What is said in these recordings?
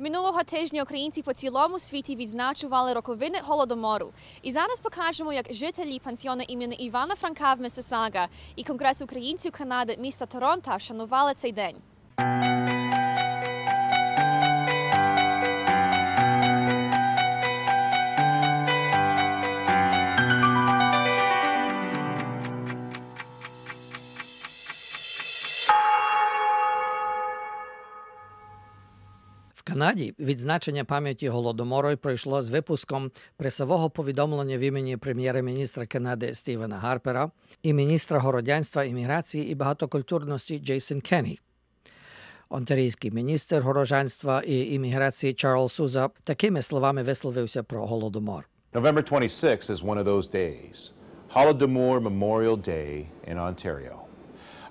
Минулого тижня українці по цілому світі відзначували роковини Голодомору. І зараз покажемо, як жителі пансіону імені Івана Франка в Миссисага і Конгрес українців Канади міста Торонто вшанували цей день. В Канаді відзначення пам'яті Голодомору пройшло з випуском пресового повідомлення в імені прем'єр-міністра Канади Стівена Гарпера і міністра городянства, імміграції і багатокультурності Джейсон Кенні. Онтарійський міністр городянства і імміграції Чарльз Суза такими словами висловився про Голодомор. November 26 is one of those days, Holodomor Memorial Day in Ontario.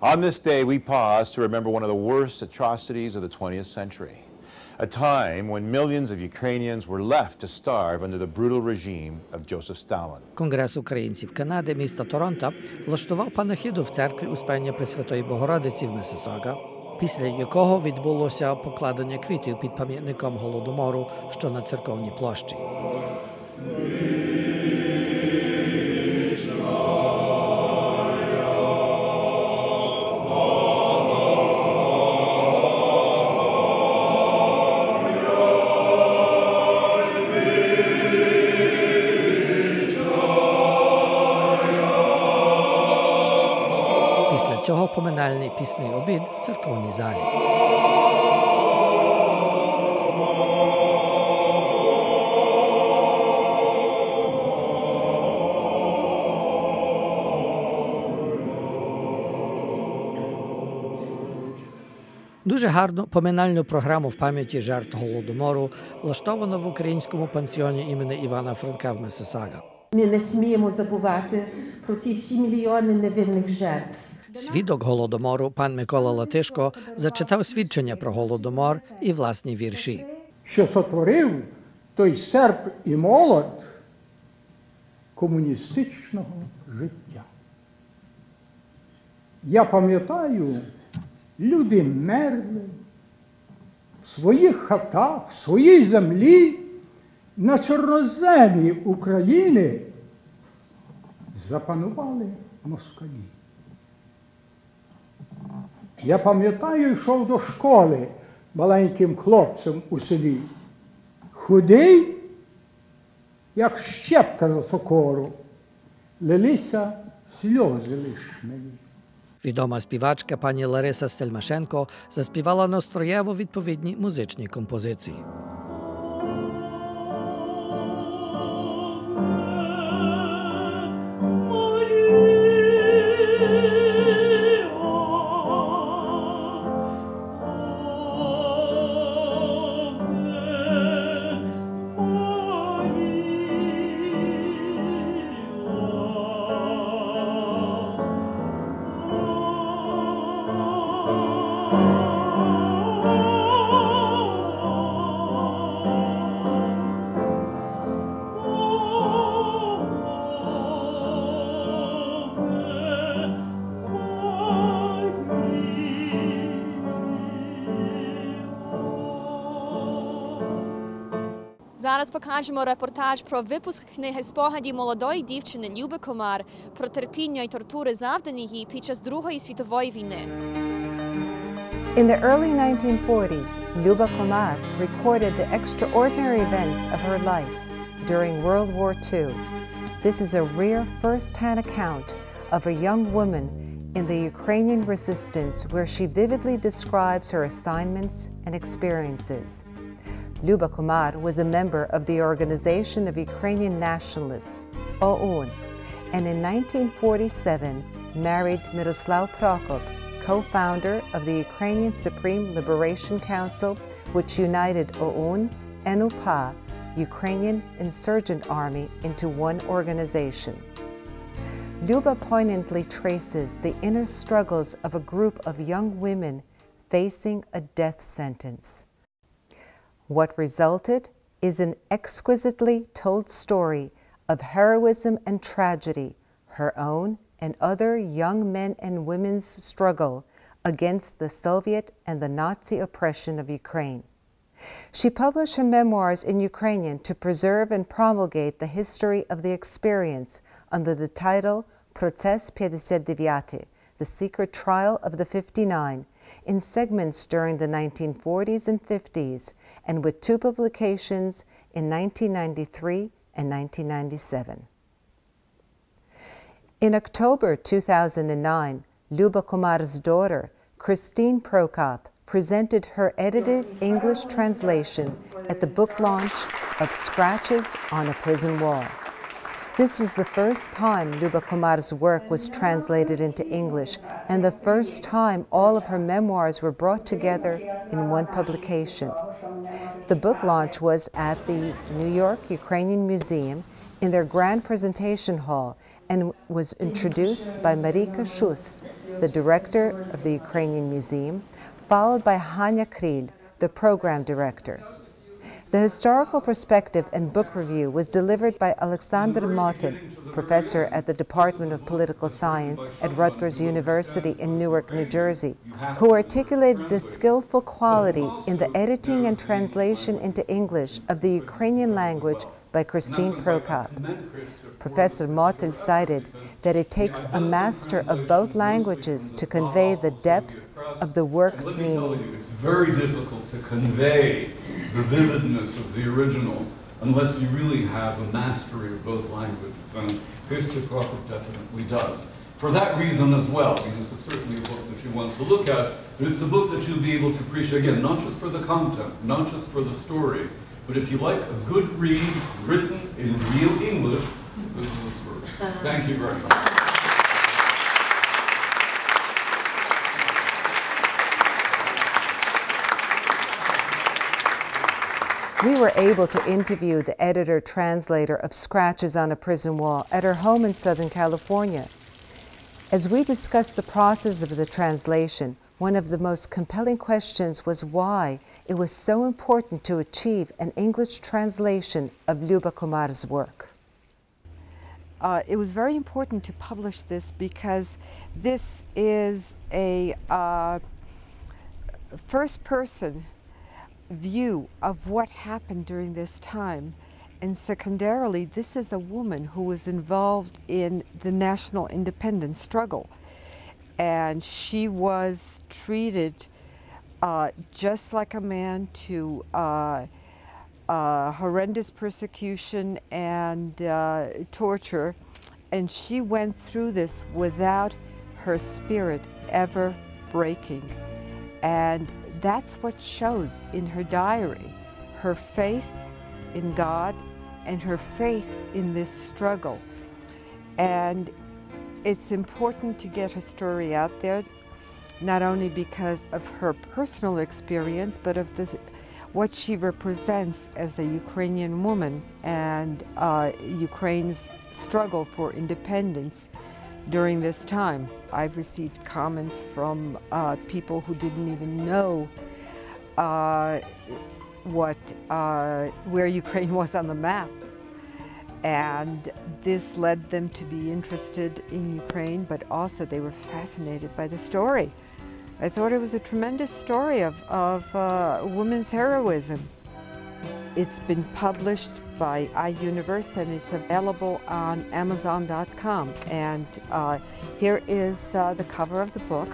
On this day, we pause to remember one of the worst atrocities of the 20th century. A time when millions of Ukrainians were left to starve under the brutal regime of Joseph Stalin. Конгрес українців Канади міста Торонто влаштував панахиду в церкві Успення Пресвятої Богородиці в Миссисага, після якого відбулося покладення квітів під пам'ятником Голодомору, що на церковній площі. Після цього поминальний пісний обід в церковній залі. Дуже гарну поминальну програму в пам'яті жертв Голодомору влаштовано в українському пансіоні імені Івана Франка в Миссисага. Ми не сміємо забувати про ті всі мільйони невинних жертв. Свідок Голодомору, пан Микола Латишко, зачитав свідчення про Голодомор і власні вірші. Що сотворив той серп і молот комуністичного життя. Я пам'ятаю, люди мерли в своїх хатах, в своїй землі, на чорноземі України запанували москалі. Я пам'ятаю, йшов до школи маленьким хлопцем у селі. Худий, як щепка за сокору, лилися сльози лиш мені. Відома співачка пані Лариса Стельмашенко заспівала настроєво відповідні музичні композиції. Зараз покажемо репортаж про випуск книги спогадів молодої дівчини Люби Комар про терпіння і тортури, завдані їй під час Другої світової війни. In the early 1940s, Luba Komar recorded the extraordinary events of her life during World War II. This is a rare first-hand account of a young woman in the Ukrainian resistance where she vividly describes her assignments and experiences. Luba Komar was a member of the Organization of Ukrainian Nationalists, OUN, and in 1947 married Miroslav Prokop, co-founder of the Ukrainian Supreme Liberation Council, which united OUN and UPA, Ukrainian Insurgent Army, into one organization. Luba poignantly traces the inner struggles of a group of young women facing a death sentence. What resulted is an exquisitely told story of heroism and tragedy, her own and other young men and women's struggle against the Soviet and the Nazi oppression of Ukraine. She published her memoirs in Ukrainian to preserve and promulgate the history of the experience under the title Proces 59, The Secret Trial of the 59, in segments during the 1940s and 50s, and with 2 publications in 1993 and 1997. In October 2009, Luba Komar's daughter, Christine Prokop, presented her edited English translation at the book launch of Scratches on a Prison Wall. This was the first time Luba Komar's work was translated into English, and the first time all of her memoirs were brought together in one publication. The book launch was at the New York Ukrainian Museum in their grand presentation hall and was introduced by Marika Shust, the director of the Ukrainian Museum, followed by Hanya Kril, the program director. The historical perspective and book review was delivered by Alexander Motyl, professor at the Department of Political Science at Rutgers University in Newark, New Jersey, who articulated the skillful quality in the editing and translation into English of the Ukrainian language by Christine Prokop. Professor Motyl cited that it takes a master of both languages to convey the depth of the work's meaning. It's very difficult to convey the vividness of the original unless you really have a mastery of both languages, and Christine Prokop definitely does. For that reason as well, because it's certainly a book that you want to look at, but it's a book that you'll be able to appreciate, again, not just for the content, not just for the story, but if you like a good read written in real English, this is the story. Thank you very much. We were able to interview the editor-translator of Scratches on a Prison Wall at her home in Southern California. As we discussed the process of the translation, one of the most compelling questions was why it was so important to achieve an English translation of Luba Komar's work. It was very important to publish this because this is a first-person view of what happened during this time, and secondarily, this is a woman who was involved in the national independence struggle, and she was treated just like a man to horrendous persecution and torture, and she went through this without her spirit ever breaking. And that's what shows in her diary, her faith in God and her faith in this struggle. And it's important to get her story out there, not only because of her personal experience, but of what she represents as a Ukrainian woman and Ukraine's struggle for independence during this time. I've received comments from people who didn't even know where Ukraine was on the map. And this led them to be interested in Ukraine, but also they were fascinated by the story. I thought it was a tremendous story of women's heroism. It's been published by iUniverse and it's available on Amazon.com. And here is the cover of the book.